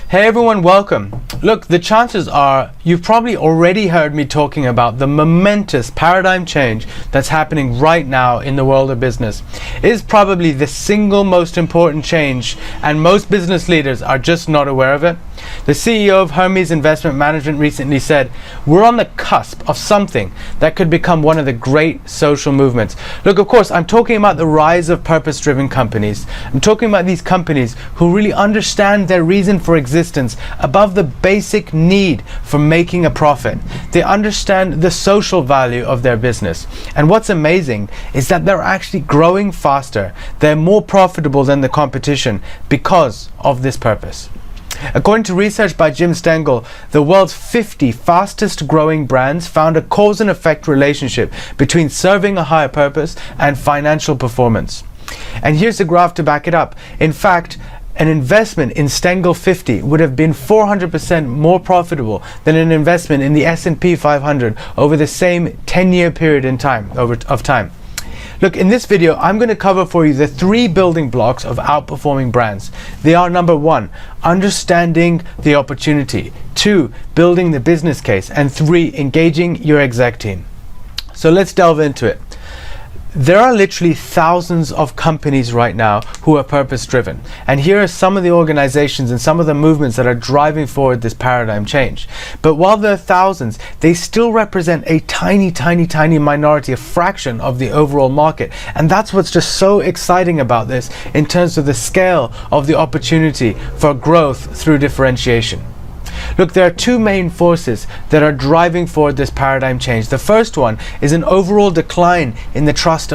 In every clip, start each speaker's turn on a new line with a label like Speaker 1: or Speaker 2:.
Speaker 1: Hey everyone, welcome. Look, the chances are you've probably already heard me talking about the momentous paradigm change that's happening right now in the world of business. It is probably the single most important change, and most business leaders are just not aware of it. The CEO of Hermes Investment Management recently said, "We're on the cusp of something that could become one of the great social movements." Look, of course, I'm talking about the rise of purpose-driven companies. I'm talking about these companies who really understand their reason for existence above the basic need for making a profit. They understand the social value of their business. And what's amazing is that they're actually growing faster. They're more profitable than the competition because of this purpose. According to research by Jim Stengel, the world's 50 fastest growing brands found a cause and effect relationship between serving a higher purpose and financial performance. And here's a graph to back it up. In fact, an investment in Stengel 50 would have been 400% more profitable than an investment in the S&P 500 over the same 10-year period of time. Look, in this video, I'm going to cover for you the 3 building blocks of outperforming brands. They are: number 1, understanding the opportunity; 2, building the business case; and 3, engaging your exec team. So let's delve into it. There are literally thousands of companies right now who are purpose-driven. And here are some of the organizations and some of the movements that are driving forward this paradigm change. But while there are thousands, they still represent a tiny minority, a fraction of the overall market. And that's what's just so exciting about this in terms of the scale of the opportunity for growth through differentiation. Look, there are 2 main forces that are driving forward this paradigm change. The first one is an overall decline in the trust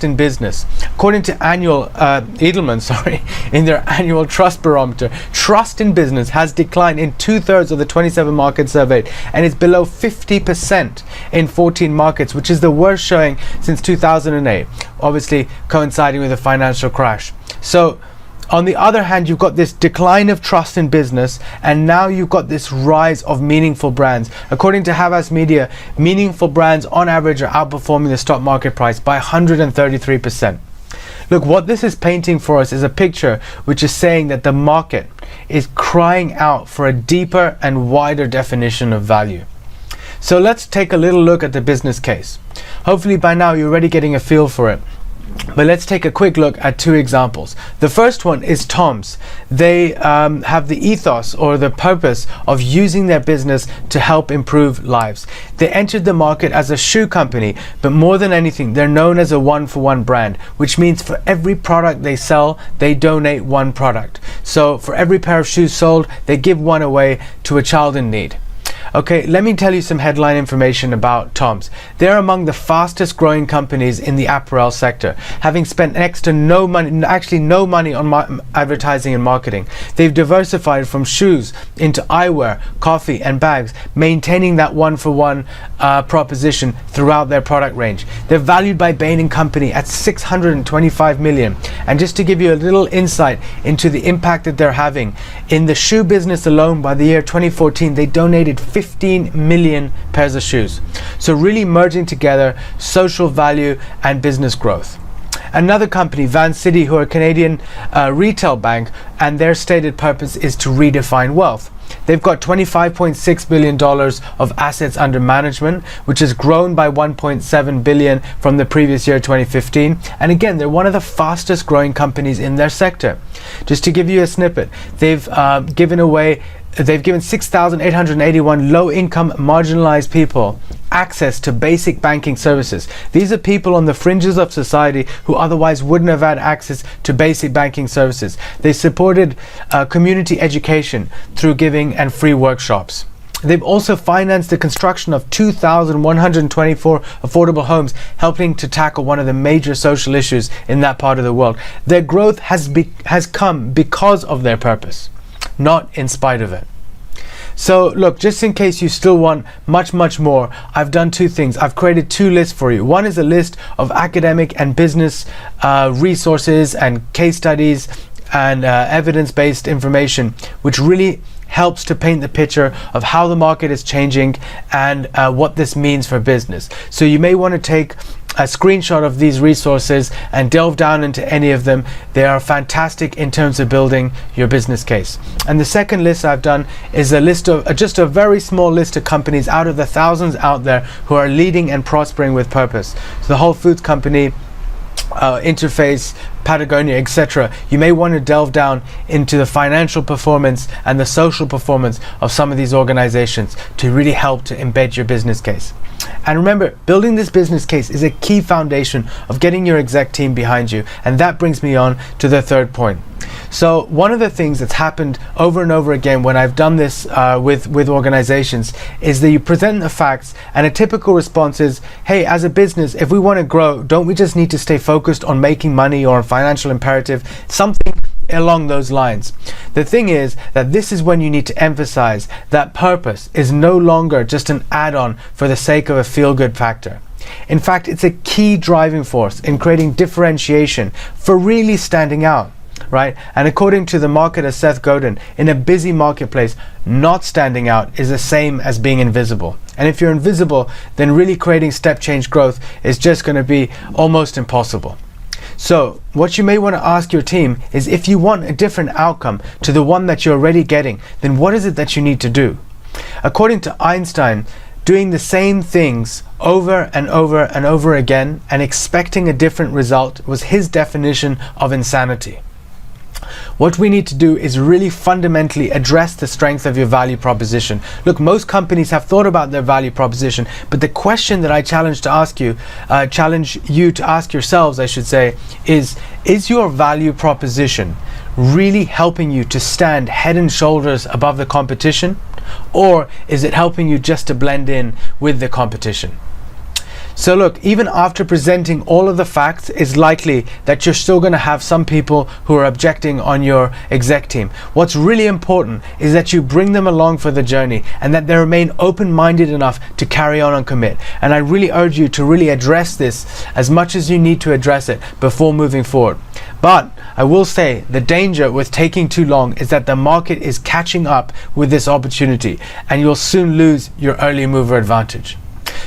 Speaker 1: in business. According to Edelman, in their annual trust barometer, trust in business has declined in 2/3 of the 27 markets surveyed, and it's below 50% in 14 markets, which is the worst showing since 2008, obviously coinciding with the financial crash. So on the other hand, you've got this decline of trust in business, and now you've got this rise of meaningful brands. According to Havas Media, meaningful brands on average are outperforming the stock market price by 133%. Look, what this is painting for us is a picture which is saying that the market is crying out for a deeper and wider definition of value. So let's take a little look at the business case. Hopefully by now you're already getting a feel for it. But let's take a quick look at 2 examples. The first one is Tom's. They have the ethos or the purpose of using their business to help improve lives. They entered the market as a shoe company, but more than anything, they're known as a one-for-one brand, which means for every product they sell, they donate 1 product. So for every pair of shoes sold, they give 1 away to a child in need. Okay, let me tell you some headline information about Tom's. They're among the fastest growing companies in the apparel sector, having spent next to no money on advertising and marketing. They've diversified from shoes into eyewear, coffee, and bags, maintaining that one-for-one proposition throughout their product range. They're valued by Bain & Company at $625 million. And just to give you a little insight into the impact that they're having, in the shoe business alone, by the year 2014, they donated 15 million pairs of shoes. So really merging together social value and business growth. Another company, Van City, who are a Canadian retail bank, and their stated purpose is to redefine wealth. They've got $25.6 billion of assets under management, which has grown by $1.7 billion from the previous year, 2015. And again, they're one of the fastest growing companies in their sector. Just to give you a snippet, they've given 6,881 low-income marginalized people access to basic banking services. These are people on the fringes of society who otherwise wouldn't have had access to basic banking services. They supported community education through giving and free workshops. They've also financed the construction of 2,124 affordable homes, helping to tackle one of the major social issues in that part of the world. Their growth has come because of their purpose, not in spite of it. So look, just in case you still want much more, I've done 2 things. I've created 2 lists for you. One is a list of academic and business resources and case studies and evidence-based information, which really helps to paint the picture of how the market is changing and what this means for business. So you may want to take a screenshot of these resources and delve down into any of them. They are fantastic in terms of building your business case. And the second list I've done is a list of just a very small list of companies out of the thousands out there who are leading and prospering with purpose. So the Whole Foods Company, Interface, Patagonia, etc. You may want to delve down into the financial performance and the social performance of some of these organizations to really help to embed your business case. And remember, building this business case is a key foundation of getting your exec team behind you. And that brings me on to the third point. So one of the things that's happened over and over again when I've done this with organizations is that you present the facts, and a typical response is, hey, as a business, if we want to grow, don't we just need to stay focused on making money or on financial imperative? Something along those lines. The thing is that this is when you need to emphasize that purpose is no longer just an add-on for the sake of a feel-good factor. In fact, it's a key driving force in creating differentiation for really standing out. Right? And according to the marketer Seth Godin, in a busy marketplace, not standing out is the same as being invisible. And if you're invisible, then really creating step change growth is just going to be almost impossible. So what you may want to ask your team is, if you want a different outcome to the one that you're already getting, then what is it that you need to do? According to Einstein, doing the same things over and over and over again and expecting a different result was his definition of insanity. What we need to do is really fundamentally address the strength of your value proposition. Look, most companies have thought about their value proposition, but the question that I challenge you to ask yourselves, I should say, is your value proposition really helping you to stand head and shoulders above the competition, or is it helping you just to blend in with the competition? So look, even after presenting all of the facts, it's likely that you're still going to have some people who are objecting on your exec team. What's really important is that you bring them along for the journey and that they remain open-minded enough to carry on and commit. And I really urge you to really address this as much as you need to address it before moving forward. But I will say the danger with taking too long is that the market is catching up with this opportunity and you'll soon lose your early mover advantage.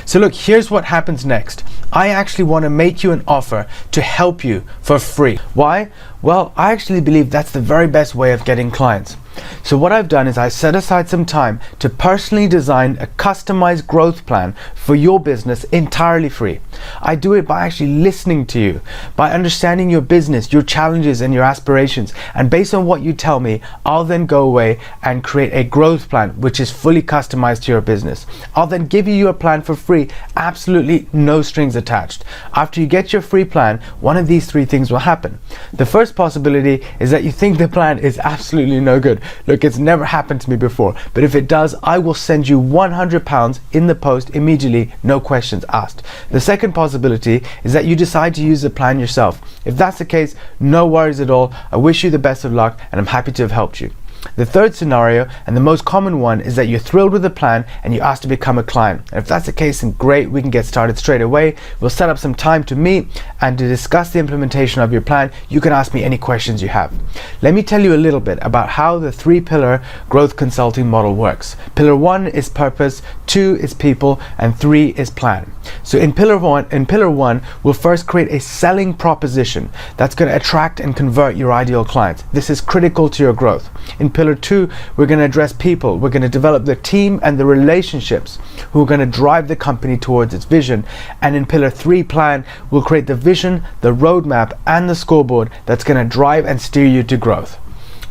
Speaker 1: So look, here's what happens next. I actually want to make you an offer to help you for free. Why? Well, I actually believe that's the very best way of getting clients. So what I've done is I set aside some time to personally design a customized growth plan for your business entirely free. I do it by actually listening to you, by understanding your business, your challenges and your aspirations. And based on what you tell me, I'll then go away and create a growth plan which is fully customized to your business. I'll then give you a plan for free, absolutely no strings attached. After you get your free plan, one of these three things will happen. The first possibility is that you think the plan is absolutely no good. Look, it's never happened to me before, but if it does, I will send you £100 in the post immediately, no questions asked. The second possibility is that you decide to use the plan yourself. If that's the case, no worries at all. I wish you the best of luck and I'm happy to have helped you. The third scenario, and the most common one, is that you're thrilled with the plan and you ask to become a client. And if that's the case, then great, we can get started straight away. We'll set up some time to meet and to discuss the implementation of your plan. You can ask me any questions you have. Let me tell you a little bit about how the 3-pillar growth consulting model works. Pillar 1 is purpose, 2 is people, and 3 is plan. So in pillar one, we'll first create a selling proposition that's going to attract and convert your ideal clients. This is critical to your growth. In pillar 2, we're going to address people. We're going to develop the team and the relationships who are going to drive the company towards its vision. And in pillar 3, plan, we'll create the vision, the roadmap, and the scoreboard that's going to drive and steer you to growth.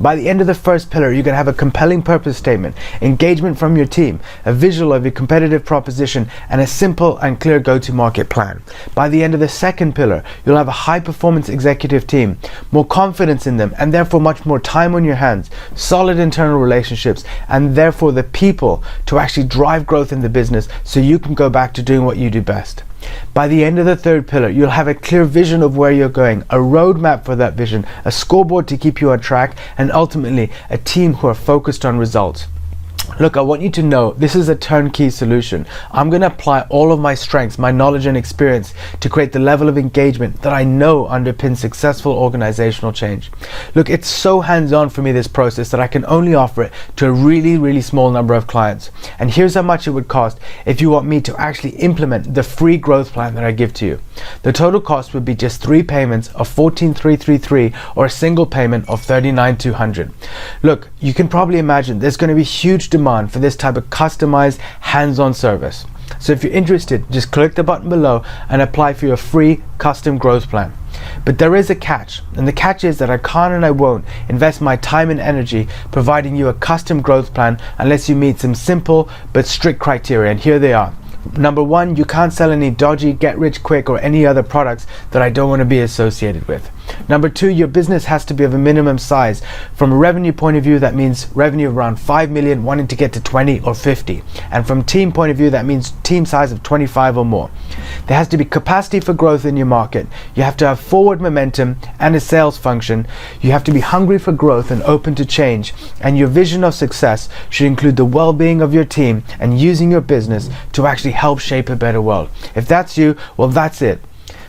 Speaker 1: By the end of the first pillar, you're going to have a compelling purpose statement, engagement from your team, a visual of your competitive proposition, and a simple and clear go-to-market plan. By the end of the second pillar, you'll have a high-performance executive team, more confidence in them, and therefore much more time on your hands, solid internal relationships, and therefore the people to actually drive growth in the business so you can go back to doing what you do best. By the end of the third pillar, you'll have a clear vision of where you're going, a roadmap for that vision, a scoreboard to keep you on track, and ultimately a team who are focused on results. Look, I want you to know this is a turnkey solution. I'm going to apply all of my strengths, my knowledge and experience to create the level of engagement that I know underpins successful organizational change. Look, it's so hands-on for me, this process, that I can only offer it to a really small number of clients. And here's how much it would cost if you want me to actually implement the free growth plan that I give to you. The total cost would be just 3 payments of 14,333 or a single payment of 39,200. Look, you can probably imagine there's going to be huge demand for this type of customized hands-on service. So if you're interested, just click the button below and apply for your free custom growth plan. But there is a catch, and the catch is that I can't and I won't invest my time and energy providing you a custom growth plan unless you meet some simple but strict criteria, and here they are. Number 1, you can't sell any dodgy, get-rich-quick or any other products that I don't want to be associated with. Number 2, your business has to be of a minimum size. From a revenue point of view, that means revenue of around 5 million, wanting to get to 20 or 50. And from team point of view, that means team size of 25 or more. There has to be capacity for growth in your market. You have to have forward momentum and a sales function. You have to be hungry for growth and open to change. And your vision of success should include the well-being of your team and using your business to actually help shape a better world. If that's you, well, that's it.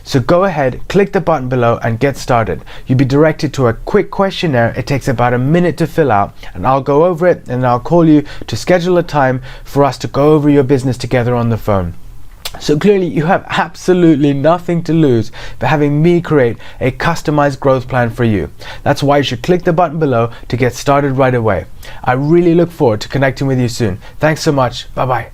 Speaker 1: So go ahead, click the button below and get started. You'll be directed to a quick questionnaire. It takes about a minute to fill out, and I'll go over it and I'll call you to schedule a time for us to go over your business together on the phone. So clearly you have absolutely nothing to lose by having me create a customized growth plan for you. That's why you should click the button below to get started right away. I really look forward to connecting with you soon. Thanks so much. Bye-bye.